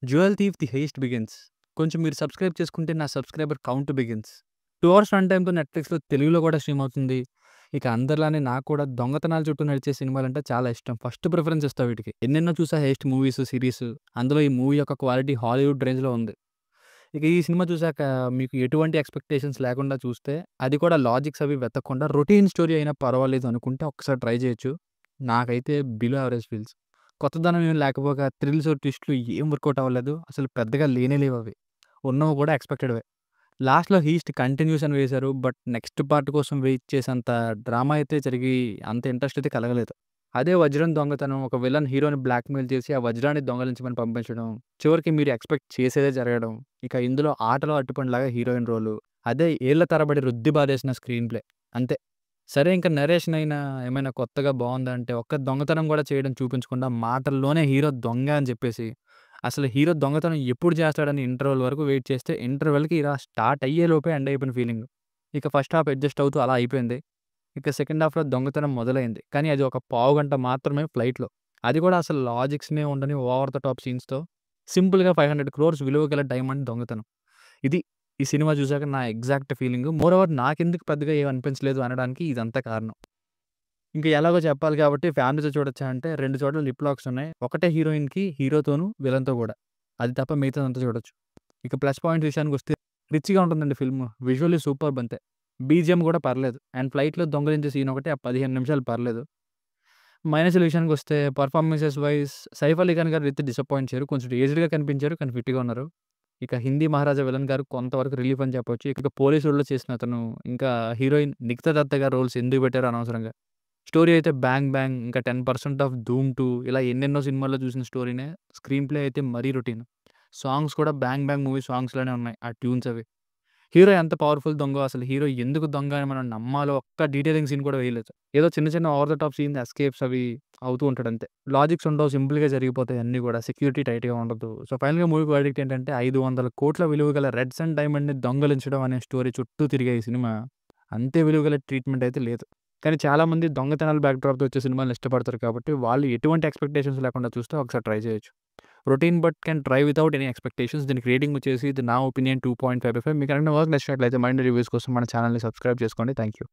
'Jewel thief the heist begins' కొంచెం మీరు subscribe చేసుకుంటే నా subscriber count begins. 2 hours run టైమ్‌తో నెట్‌ఫ్లిక్స్‌లో తెలుగులో కూడా స్ట్రీమ్ అవుతుంది. ఇక అందరిలానే నాకు కూడా దొంగతనాల చుట్టూ నడిచే సినిమాలంటే చాలా ఇష్టం. ఫస్ట్ ప్రిఫరెన్స్ ఇస్తా వీటికి. ఎన్నెన్నో చూసా హెయిస్ట్ మూవీస్, సీరీస్. అందులో ఈ మూవీ యొక్క క్వాలిటీ హాలీవుడ్ రేంజ్‌లో ఉంది. ఇక ఈ సినిమా చూసాక మీకు ఎటువంటి ఎక్స్‌పెక్టేషన్స్ లేకుండా చూస్తే, అది కూడా లాజిక్స్ అవి వెతకకుండా రొటీన్ స్టోరీ అయినా పర్వాలేదు అనుకుంటే ఒక్కసారి ట్రై చేయొచ్చు. నాకైతే బిలో యావరేజ్ ఫీల్స్. కొత్తదనం ఏం లేకపోగా థ్రిల్స్, ట్విస్ట్‌లు ఏం వర్కౌట్ అవ్వలేదు. అసలు పెద్దగా లేనే లేవవి. ఉన్నవి కూడా ఎక్స్‌పెక్టెడ్‌వే. లాస్ట్‌లో హీస్ట్ కంటిన్యూస్ అని వేశారు. బట్ నెక్స్ట్ పార్ట్ కోసం వెయిట్ చేసేంత డ్రామా అయితే జరిగి అంత ఇంట్రెస్ట్ అయితే కలగలేదు. అదే 'వజ్రం' దొంగతనం ఒక విలన్ హీరోని బ్లాక్‌మెయిల్ చేసి ఆ వజ్రాన్ని దొంగలించమని పంపించడం. చివరికి మీరు ఎక్స్‌పెక్ట్ చేసేదే జరగడం. ఇక ఇందులో ఆటలో అరటిపండులాగా హీరోయిన్ రోలు. అదే ఏళ్ల తరబడి రుద్ది బాధేసిన స్క్రీన్ ప్లే. అంతే. సరే ఇంక నరేషన్ అయినా ఏమైనా కొత్తగా బావుందా అంటే ఒక్క దొంగతనం గూడా చేయడం చూపించకుండా మాటల్లోనే హీరో దొంగ అని చెప్పేసి, అసలు హీరో దొంగతనం ఎప్పుడు చేస్తాడని ఇంటర్వెల్ వరకు వెయిట్ చేస్తే ఇంటర్వెల్‌కి ఇలా స్టార్ట్ అయ్యేలోపే ఎండ్ అయిపోయిన ఫీలింగ్. ఇక ఫస్ట్ హాఫ్ అడ్జస్ట్ అవుతూ అలా అయిపోయింది. ఇక సెకండ్ హాఫ్‌లో దొంగతనం మొదలైంది. కానీ అది ఒక పావుగంట మాత్రమే ఫ్లైట్‌లో. అది కూడా అసలు లాజిక్స్‌నే ఉండని ఓవర్ ద టాప్ సీన్స్‌తో సింపుల్‌గా 500 క్రోర్స్ విలువ గల డైమండ్ దొంగతనం. ఇది ఈ సినిమా చూసాక నా ఎగ్జాక్ట్ ఫీలింగు. మోరోవర్ నాకెందుకు పెద్దగా ఏమి అనిపించలేదు అనడానికి ఇదంతా కారణం. ఇంక ఎలాగో చెప్పాలి కాబట్టి ఫ్యామిలీతో చూడొచ్చా అంటే 2 చోట్ల లిప్ లాక్స్ ఉన్నాయి. ఒకటే హీరోయిన్‌కి హీరోతోను, విలన్‌తో కూడా. అది తప్ప మిగతాదంతా చూడొచ్చు. ఇక ప్లస్ పాయింట్స్ విషయానికొస్తే రిచ్‌గా ఉంటుందండి ఫిల్ము. విజువల్లీ సూపర్బ్ అంతే. బీజీఎం కూడా పర్లేదు. అండ్ ఫ్లైట్‌లో దొంగిలించే సీన్ ఒకటి ఆ 15 నిమిషాలు పర్లేదు. మైనస్‌ల విషయానికొస్తే పెర్ఫార్మన్సెస్ వైస్ సైఫ్ అలీ ఖాన్ గారు అయితే డిసప్పాయింట్ చేయరు. కొంచెం ఏజ్డ్‌గా కనిపించారు. కానీ ఫిట్‌గా ఉన్నారు. ఇక హిందీ మహారాజా విలన్ గారు కొంతవరకు రిలీఫ్ అని చెప్పొచ్చు. ఇక పోలీసుల్లో చేసిన అతను, ఇంకా హీరోయిన్ నిఖితా దత్త గారి రోల్స్ ఎందుకు పెట్టారో అనవసరంగా. స్టోరీ అయితే బ్యాంగ్ బ్యాంగ్ ఇంకా 10% ఆఫ్ 'ధూమ్ 2' ఇలా ఎన్నెన్నో సినిమాల్లో చూసిన స్టోరీనే. స్క్రీన్ ప్లే అయితే మరీ రొటీన్. సాంగ్స్ కూడా బ్యాంగ్ బ్యాంగ్ మూవీ సాంగ్స్‌లానే ఉన్నాయి. ఆ ట్యూన్స్ అవి. హీరో ఎంత పవర్‌ఫుల్ దొంగో అసలు హీరో ఎందుకు దొంగ అని మనం నమ్మాలో ఒక్క డీటెయిలింగ్ సీన్ కూడా వేయలేదు. ఏదో చిన్న చిన్న over the top scene escapes అవి అవుతూ ఉంటాడంతే. లాజిక్స్ ఉండవు. సింపుల్‌గా జరిగిపోతాయి అన్నీ గూడా. సెక్యూరిటీ టైట్‌గా ఉండదు. సో, ఫైనల్‌గా మూవీ వర్డిక్ట్ ఏంటంటే 500,00,00,000 విలువ గల రెడ్స్ అండ్ డైమండ్‌ని దొంగలించడం అనే స్టోరీ చుట్టూ తిరిగే ఈ సినిమా అంతే విలువ గల ట్రీట్‌మెంట్ అయితే లేదు. కానీ చాలామంది దొంగతనాల బ్యాక్‌డ్రాప్‌తో వచ్చే సినిమాలను ఇష్టపడతారు కాబట్టి వాళ్ళు ఎటువంటి ఎక్స్‌పెక్టేషన్స్ లేకుండా చూస్తే ఒకసారి ట్రై చేయొచ్చు. Routine but can try without any expectations. దీనికి రేటింగ్ వచ్చేసి ఇది నా ఒపీనియన్ 2.55. మీకు ఏమైనా వర్క్ నచ్చినట్లయితే మరిన్ని రివ్యూస్ కోసం మన ఛానెల్‌ని సబ్స్క్రైబ్ చేసుకోండి. Thank you.